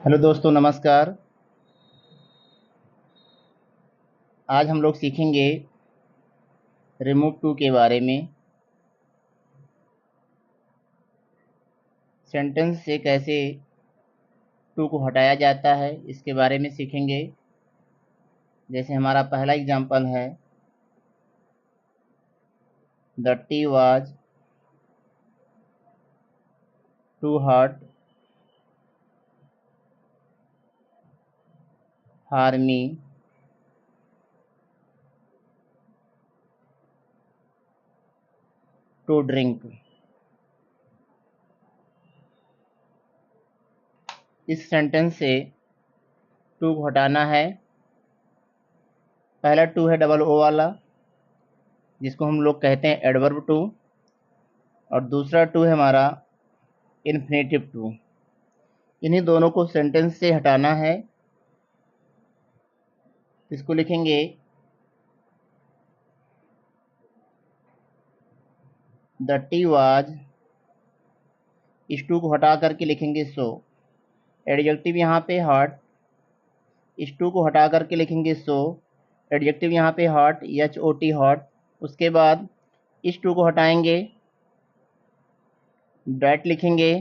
Hello दोस्तों, नमस्कार। आज हम लोग सीखेंगे रिमूव टू के बारे में। सेंटेंस से कैसे टू को हटाया जाता है इसके बारे में सीखेंगे। जैसे हमारा पहला एग्जांपल है, the tea was too hot for me to drink. इस सेंटेंस से टू को हटाना है। पहला टू है डबल ओ वाला, जिसको हम लोग कहते हैं एडवर्ब टू, और दूसरा टू है हमारा इन्फिनेटिव टू। इन्हीं दोनों को सेंटेंस से हटाना है। इसको लिखेंगे द टी वाज, इस टू को हटा करके लिखेंगे सो। एडजेक्टिव यहाँ पे हॉट, इस टू को हटा करके लिखेंगे सो। एडजेक्टिव यहाँ पे hot, H O T hot. उसके बाद इस टू को हटाएंगे, डैट लिखेंगे,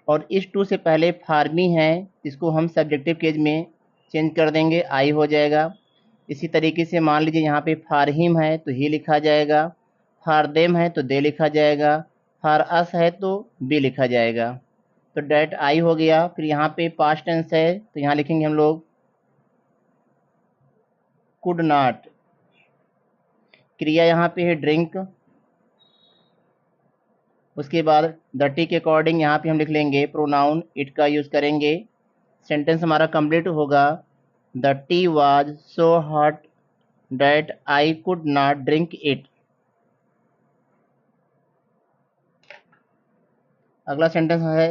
और इस टू से पहले फार्मी है, इसको हम सब्जेक्टिव केस में चेंज कर देंगे, आई हो जाएगा। इसी तरीके से मान लीजिए यहाँ पे फारहिम है तो ही लिखा जाएगा, फार देम है तो दे लिखा जाएगा, फार अस है तो बी लिखा जाएगा। तो डैट आई हो गया। फिर यहाँ पे पास्ट टेंस है तो यहाँ लिखेंगे हम लोग कुड नॉट। क्रिया यहाँ पे है ड्रिंक। उसके बाद द टी के अकॉर्डिंग यहाँ पे हम लिख लेंगे प्रोनाउन इट का यूज़ करेंगे। सेंटेंस हमारा कंप्लीट होगा, the tea was so hot that I could not drink it. अगला सेंटेंस है,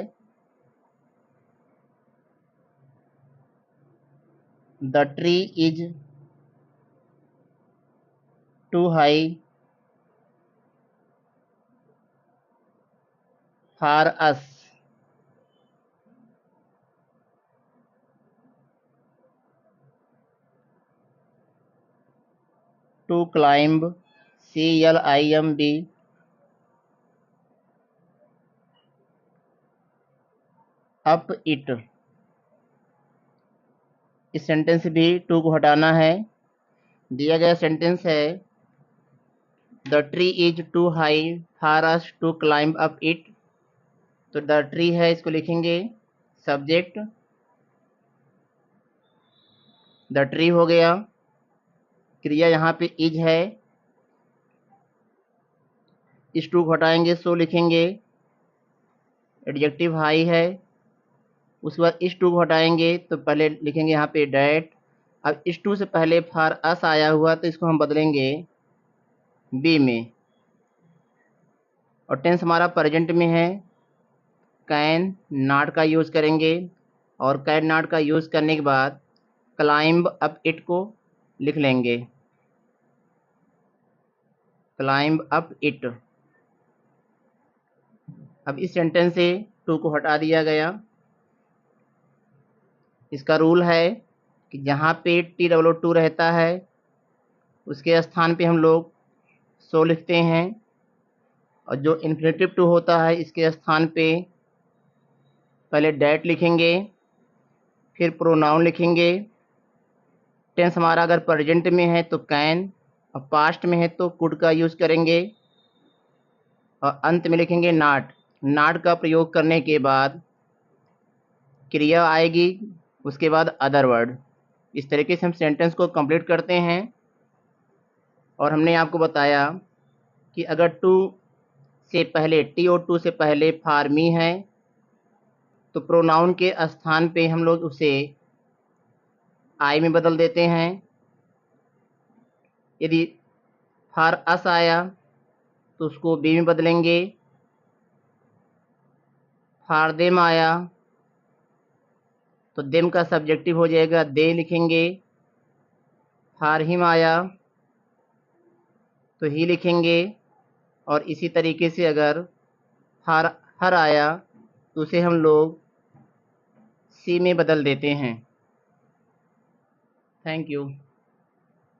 the tree is too high for us to climb, CLIMB, up it. इस सेंटेंस से भी टू को हटाना है। दिया गया सेंटेंस है, the tree is too high for us to climb up it. तो द ट्री है, इसको लिखेंगे सब्जेक्ट, द ट्री हो गया। क्रिया यहाँ पे इज है, इस टू को हटाएंगे सो लिखेंगे। एडजेक्टिव हाई है, उसके बाद इस टू को हटाएंगे तो पहले लिखेंगे यहाँ पे डैट। अब इस टू से पहले फार अस आया हुआ तो इसको हम बदलेंगे बी में। और टेंस हमारा प्रेजेंट में है, कैन नॉट का यूज़ करेंगे, और कैन नॉट का यूज़ करने के बाद क्लाइंब अप इट को लिख लेंगे, क्लाइंब अप इट। अब इस सेंटेंस से टू को हटा दिया गया। इसका रूल है कि जहाँ पे टी डब्ल्यू टू रहता है उसके स्थान पे हम लोग सो लिखते हैं, और जो इन्फिनेटिव टू होता है इसके स्थान पे पहले डैट लिखेंगे, फिर प्रोनाउन लिखेंगे। टेंस हमारा अगर प्रेजेंट में है तो कैन, और पास्ट में है तो कुड का यूज़ करेंगे, और अंत में लिखेंगे नॉट। नॉट का प्रयोग करने के बाद क्रिया आएगी, उसके बाद अदर वर्ड। इस तरीके से हम सेंटेंस को कंप्लीट करते हैं। और हमने आपको बताया कि अगर टू से पहले, टी और टू से पहले फार्मी है तो प्रोनाउन के स्थान पे हम लोग उसे आई में बदल देते हैं। यदि फार अस आया तो उसको बी में बदलेंगे। फार देम आया तो देम का सब्जेक्टिव हो जाएगा दे लिखेंगे। फार हिम आया तो ही लिखेंगे। और इसी तरीके से अगर फार हर आया तो उसे हम लोग सी में बदल देते हैं। Thank you.